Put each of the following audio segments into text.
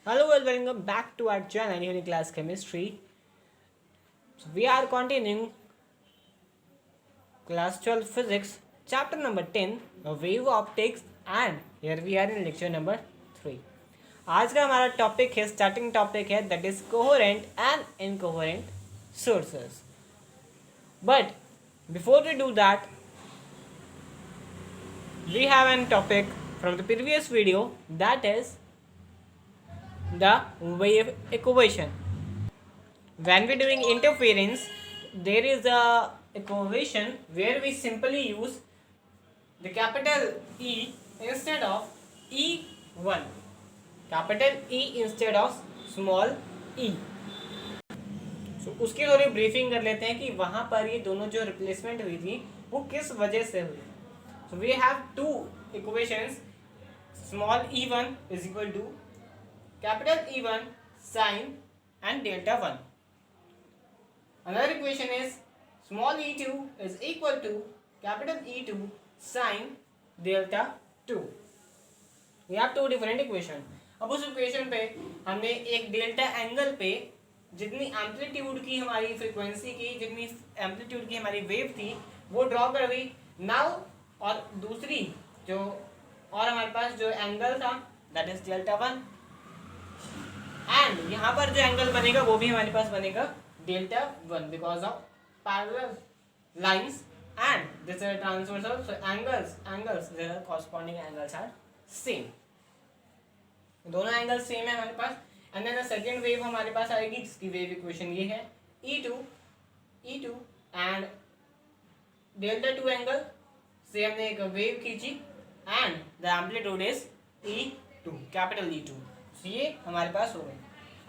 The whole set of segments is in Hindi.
Hello and welcome back to our channel Uniclass Chemistry. So we are continuing class 12 physics chapter number 10 wave optics and here we are in lecture number 3. आज का हमारा टॉपिक है स्टार्टिंग टॉपिक है that is coherent and incoherent sources. But before we do that we have an topic from the previous video that is the wave equation. When we're doing interference, there is a equation where we simply use the capital E instead of E1, capital E instead of small e. So उसकी थोड़ी ब्रीफिंग कर लेते हैं कि वहाँ पर ये दोनों जो रिप्लेसमेंट हुई थी वो किस वजह से हुई. So we have two equations. Small e1 is equal to capital E1 sine and delta 1. Another equation is small e2 is equal to capital E2 sine delta 2. We have two different equation. अब उस इक्वेशन पे हमने एक डेल्टा एंगल पे जितनी एम्पलीट्यूड की हमारी फ्रीक्वेंसी की जितनी एम्पलीट्यूड की हमारी वेव थी वो ड्रॉ कर दी. नाउ और दूसरी जो और हमारे पास जो एंगल था दैट इज डेल्टा 1 एंड यहाँ पर जो एंगल बनेगा वो भी हमारे पास बनेगा delta 1 because of parallel lines and this is transversal. So angles there corresponding angles are same. दोनों एंगल्स सेम है हमारे पास. And then the second wave हमारे पास आएगी जिसकी वेव इक्वेशन ये है E2 एंड डेल्टा 2 एंगल से हमने एक वेव खींची and the amplitude is E2 capital E2. ये हमारे पास हो गए.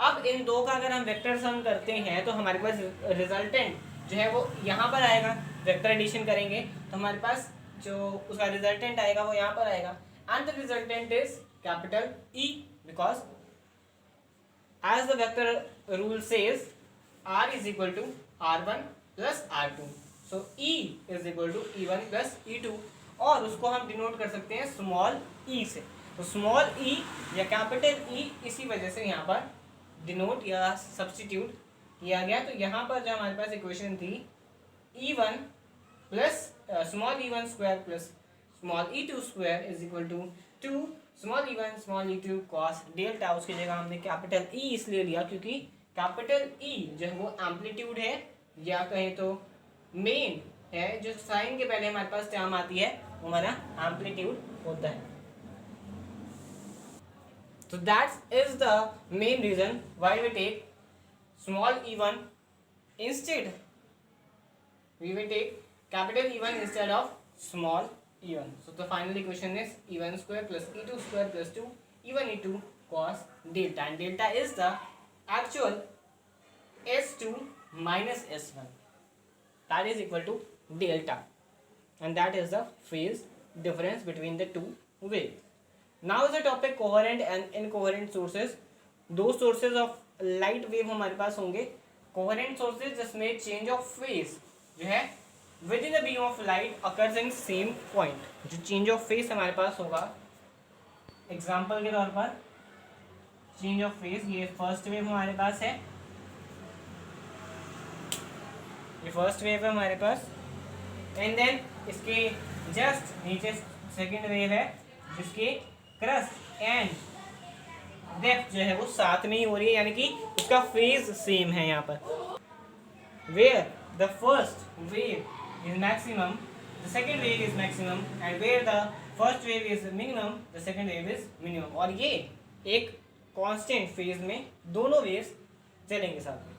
अब इन दो का अगर हम वेक्टर सम करते हैं तो हमारे पास रिजल्टेंट जो है वो यहाँ पर आएगा. वेक्टर एडिशन करेंगे तो हमारे पास जो उसका रिजल्टेंट आएगा वो यहाँ पर आएगा and the resultant is capital E because as the vector rule says R is equal to R1 plus R2. So E is equal to E1 plus E2 और उसको हम डिनोट कर सकते हैं स्मॉल e से. तो स्मॉल e या कैपिटल E इसी वजह से यहाँ पर डिनोट या सब्स्टिट्यूट किया गया. तो यहाँ पर जो हमारे पास इक्वेशन थी E1 plus small E1 square plus small E2 square is equal to 2 small E1 small E2 cos delta. उसकी जगह हमने कैपिटल E इसलिए लिया क्योंकि कैपिटल E जो है वो एम्पलीट्यूड है या कहें तो मेन है. जो साइन के पहले हमारे पास टर्म आती है वो हमारा एम्पलीट्यूड होता है. So that is the main reason why we take small e1 instead. We will take capital E1 instead of small e1. So the final equation is E1 square plus E2 square plus 2 E1 E2 cos delta, and delta is the actual S2 minus S1. That is equal to delta, and that is the phase difference between the two waves. Now is the topic coherent and incoherent sources. दो sources of light wave हमारे पास होंगे. coherent sources जिसमें change of phase जो है within the beam of light occurs in same point. जो change of phase हमारे पास होगा एग्जाम्पल के तौर पर change of phase ये फर्स्ट वेव हमारे पास है. ये फर्स्ट वेव है हमारे पास एंड देन इसके जस्ट नीचे सेकेंड वेव है जिसके क्रस्ट एंड डेप्थ जो है वो साथ में ही हो रही है यानी कि उसका फेज सेम है. यहाँ पर where the first wave is maximum the second wave is maximum and where the first wave is minimum the second wave is minimum. और ये एक कांस्टेंट फेज में दोनों वेव्स चलेंगे साथ में.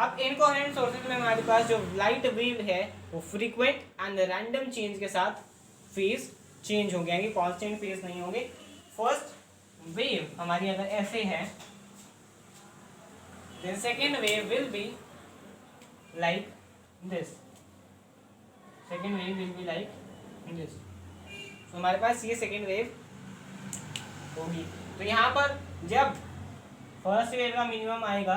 अब इनकोहेरेंट सोर्सेज में हमारे पास जो लाइट वेव है वो फ्रीक्वेंट एंड रैंडम चेंज के साथ फेज चेंज होंगे यानी कांस्टेंट फेज नहीं होंगे. फर्स्ट वेव हमारी अगर ऐसे है then second wave will be like this. Second wave will be like this. तो हमारे पास ये सेकेंड वेव होगी. तो यहाँ पर जब फर्स्ट वेव का मिनिमम आएगा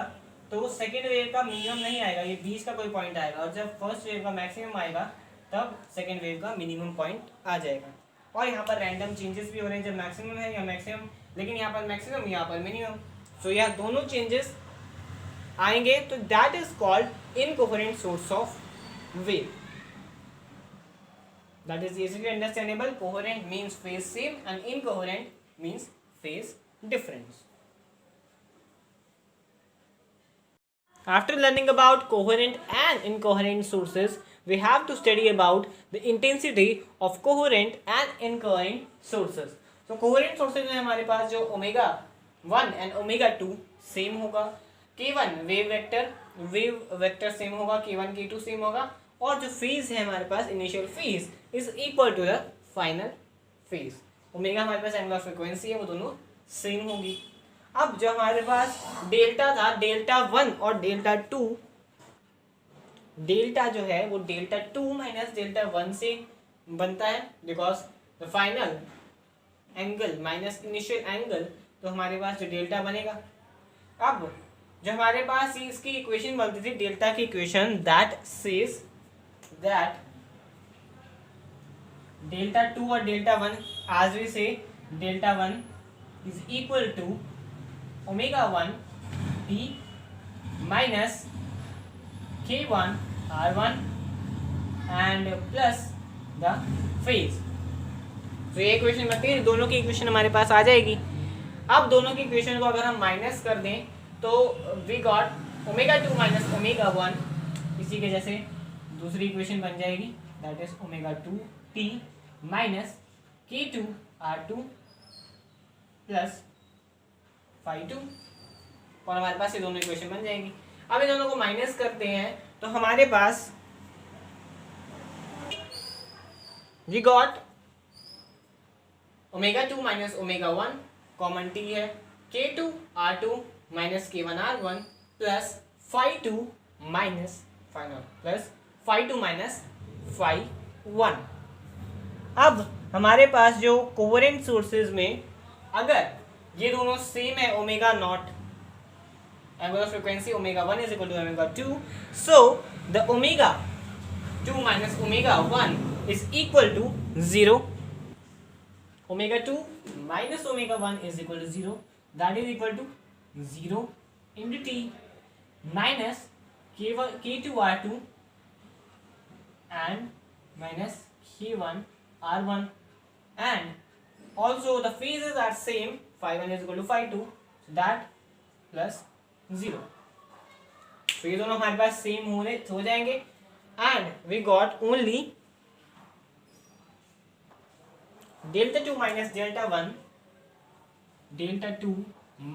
तो सेकेंड वेव का मिनिमम नहीं आएगा, ये बीच का कोई पॉइंट आएगा. और जब फर्स्ट वेव का मैक्सिमम आएगा तब सेकेंड वेव का मिनिमम पॉइंट आ जाएगा. और यहाँ पर रैंडम चेंजेस भी हो रहे हैं. जब मैक्सिमम है या मैक्सिमम लेकिन यहाँ पर मैक्सिमम, यहाँ पर मिनिमम। सो यहाँ दोनों चेंजेस आएंगे, तो that is called incoherent source of wave. That is easily understandable. Coherent means phase same and incoherent means phase difference. After learning about coherent and incoherent sources, we have to study about the intensity of coherent and incoherent sources. So coherent sources में हमारे पास जो ओमेगा 1 and ओमेगा 2 सेम होगा, k1 वेव वेक्टर सेम होगा, k1 k2 सेम होगा, और जो फेज है हमारे पास initial phase is equal to the final phase. Omega हमारे पास एंगल ऑफ फ्रीक्वेंसी है, वो दोनों सेम होगी। अब जो हमारे पास डेल्टा था, डेल्टा 1 और डेल्टा 2, डेल्टा जो है वो डेल्टा 2 माइनस डेल्टा 1 से बनता है, because the final angle minus initial angle, तो हमारे पास जो डेल्टा बनेगा। अब जो हमारे पास इसकी इक्वेशन बनती थी, डेल्टा की equation, that says that delta 2 और delta 1, as we say delta 1 is equal to omega 1 t minus k1 r1 and plus the phase. तो ये इक्वेशन बनती है, दोनों की इक्वेशन हमारे पास आ जाएगी। अब दोनों की इक्वेशन को अगर हम माइनस कर दें तो we got omega 2 minus omega 1, इसी के जैसे दूसरी इक्वेशन बन जाएगी, that is omega 2 t minus k2 r2 plus phi 2, और हमारे पास ये दोनों इक्वेशन बन जाएंगी। अब इन दोनों को माइनस करते हैं तो हमारे पास we got omega 2 minus omega 1 common t है, k2 r2 minus k1 r1 plus phi 2 minus final plus phi 2 minus phi 1। अब हमारे पास जो कोवेरेंट सोर्सेज में अगर ये दोनों सेम है, omega not angle of frequency omega 1 is equal to omega 2, so the omega 2 minus omega 1 is equal to 0। Omega 2 minus omega 1 is equal to 0, that is equal to 0 into t minus k2 r2 and minus k1 r1, and also the phases are same, phi 1 is equal to phi 2, so that plus 0। तो ये दोनों हमारे पास सेम हो जाएंगे, and we got only delta 2 minus delta 1, delta 2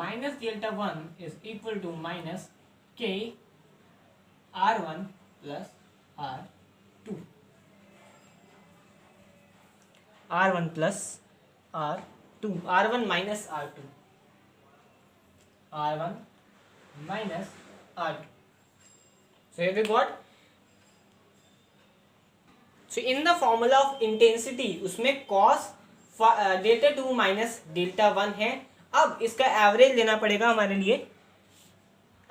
minus delta 1 is equal to minus k r1 plus r2, r1 plus r2, r1 minus r2, r1 minus r2. So here we got, so in the formula of intensity उसमें cos delta 2 minus delta 1 है। अब इसका एवरेज लेना पड़ेगा हमारे लिए,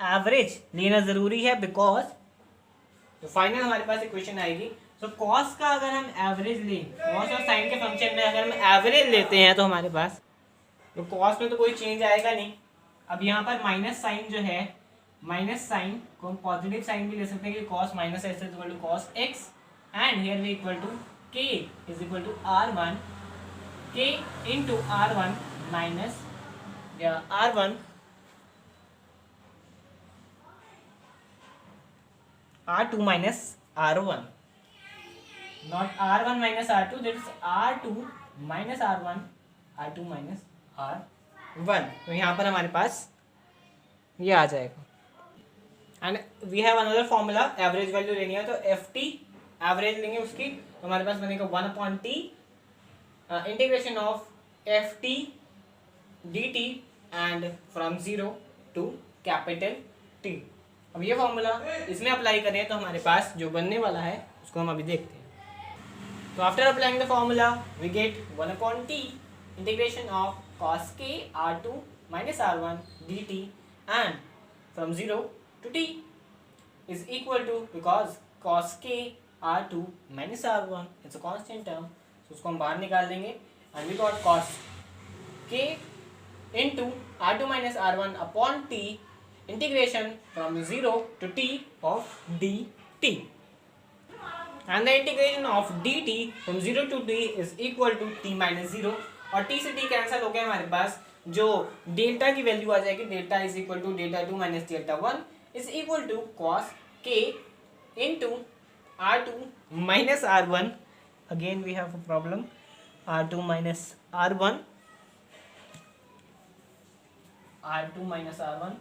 एवरेज लेना जरूरी है, बिकॉज तो फाइनल हमारे पास इक्वेशन आएगी। तो कॉस का अगर हम एवरेज लें, कॉस और साइन के फंक्शन में अगर हम एवरेज लेते हैं तो हमारे पास तो कॉस में तो कोई चेंज आएगा नहीं। अब यहाँ पर माइनस साइन जो है, माइनस साइन को हम पॉजिटिव साइन भी ले सकते हैं कि cos minus x is equal to cos x, and here we equal to k is equal to r1, k into r1 माइनस r1 r2 minus r1, not r1 minus r2, that is r2 minus r1, r2 minus r1। तो यहाँ पर हमारे पास ये आ जाएगा। And we have another formula, average value लेनी है तो एफ टी एवरेज लेंगे उसकी, तो हमारे पास बनेगा 1/t integration of f t d t and from 0 to capital T. अब ये फॉर्मूला इसमें अप्लाई करें तो हमारे पास जो बनने वाला है उसको हम अभी देखते हैं। तो after applying the formula we get 1/t integration of cos k r2 minus r1 dt and from 0 to t is equal to, because cos k r2 minus r1 it's a constant term, so उसको हम बाहर निकाल देंगे, and we got cos k into R2 minus R1 upon T integration from 0 to T of dt. And the integration of dt from 0 to t is equal to t minus 0 और t से t कैंसिल हो गया हमारे पास जो डेल्टा की वैल्यू आ जाएगी delta is equal to delta 2 minus delta 1 is equal to cos k into r2 minus r1 again we have a problem r2 minus r1 r2 minus r1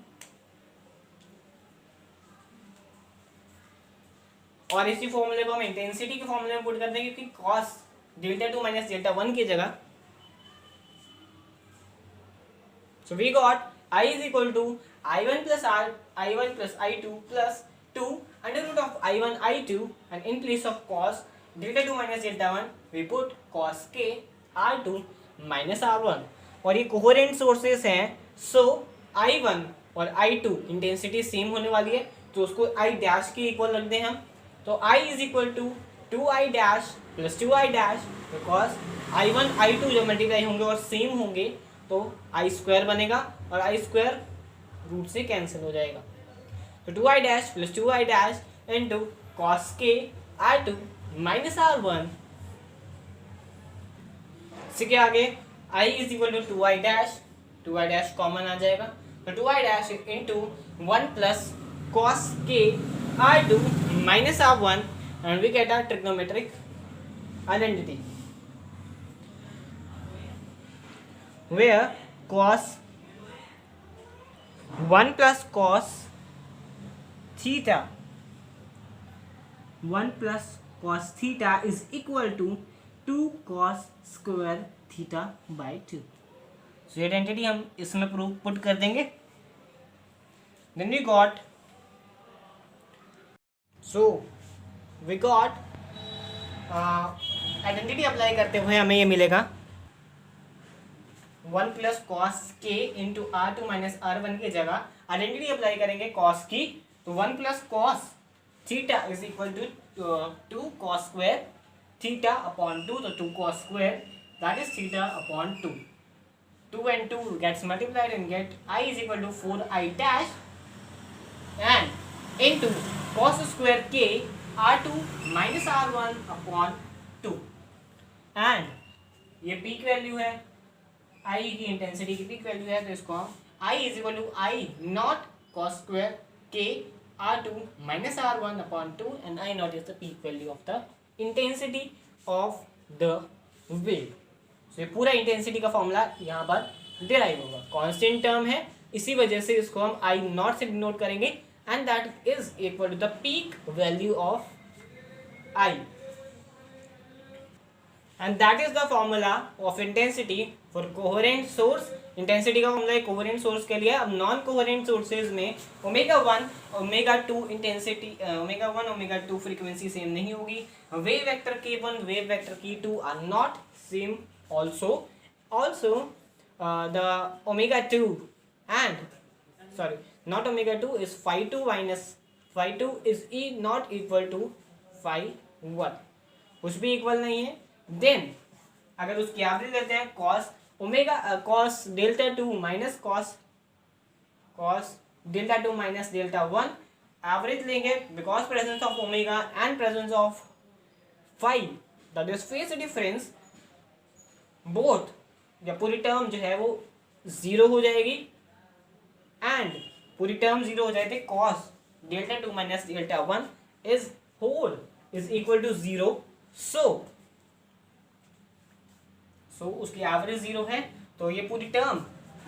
और इसी फॉर्मूले को हम इंटेंसिटी के फॉर्मूले में पुट कर देंगे क्योंकि cos डेल्टा 2 माइनस डेल्टा 1 की जगह so we got I is equal to I1 plus I2 plus 2 under root of I1 I2 and in place of cos delta 2 minus delta 1 we put cos k R2 minus R1 और ये कोहेरेंट सोर्सेस हैं so I1 और I2 इंटेंसिटी सेम होने वाली है तो उसको I डैश के इक्वल रख दें हम तो I is equal to 2I dash plus 2I dash because I1 I2 जो मल्टीप्लाई होंगे और सेम होंगे तो I स्क्वायर बनेगा और I स्क्वायर रूट से कैंसिल हो जाएगा तो 2I dash plus 2I dash into cos k R2 minus R1 इसके आगे I is equal to 2I dash common आ जाएगा तो 2I dash into 1 plus cos k R2 minus R1 and we get a trigonometric identity where cos 1 plus cos theta 1 plus cos theta is equal to 2 cos square theta by 2 so identity हम इसमें प्रूफ पुट कर देंगे then we got identity apply करते हुए हमें ये मिलेगा 1 प्लस कॉस के इंटू R2 माइनस R1 की जगह आइडेंटिटी अप्लाई करेंगे कॉस की तो 1 plus cos theta is equal to 2 cos square theta upon 2 तो 2 cos square that is theta upon 2 2 and 2 gets multiplied and get I is equal to 4I dash and into cos square k R2 minus R1 upon 2 and ये पीक वैल्यू है I की इंटेंसिटी की पीक वैल्यू है तो इसको हम I is equal to I not cos square k R2 minus R1 upon 2 and I not is the peak value of the intensity of the wave. So ये पूरा इंटेंसिटी का फॉर्मूला यहाँ पर डिराइव होगा कांस्टेंट टर्म है इसी वजह से इसको हम I नॉट से डिनोट करेंगे and that is equal to the peak value of I and that is the formula of intensity for coherent source. Intensity का फॉर्मूला है कोहेरेंट सोर्स के लिए अब नॉन कोहेरेंट सोर्सेज में omega 1 omega 2 intensity omega 1 omega 2 frequency same नहीं होगी wave vector k1 wave vector k2 are not same also the omega 2 and sorry not omega 2 is phi 2 minus phi 2 is not equal to phi 1 कुछ भी इक्वल नहीं है देन अगर उसकी एवरेज लेते हैं cos omega cos delta 2 minus cos delta 2 minus delta 1 average लेंगे because presence of omega and presence of phi that is phase difference both या पूरी टर्म जो है वो जीरो हो जाएगी एंड पूरी टर्म जीरो हो जाएगी cos delta 2 minus delta 1 is whole is equal to zero so उसकी एवरेज जीरो है तो ये पूरी टर्म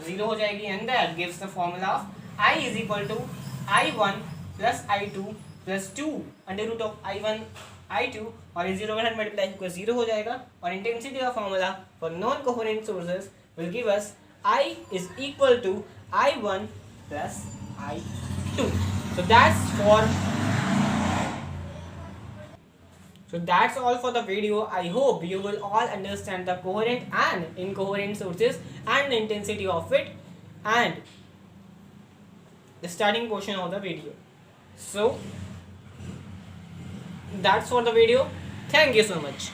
जीरो हो जाएगी and that gives the formula of I is equal to I1 plus I2 plus 2 under root of I1 I2 और ये जीरो में मल्टीप्लाई होकर जीरो हो जाएगा और इंटेंसिटी का formula for non coherent sources will give us I is equal to I1 plus I2 So that's all for the video. I hope you will all understand the coherent and incoherent sources and the intensity of it and the starting portion of the video. So that's for the video. Thank you so much.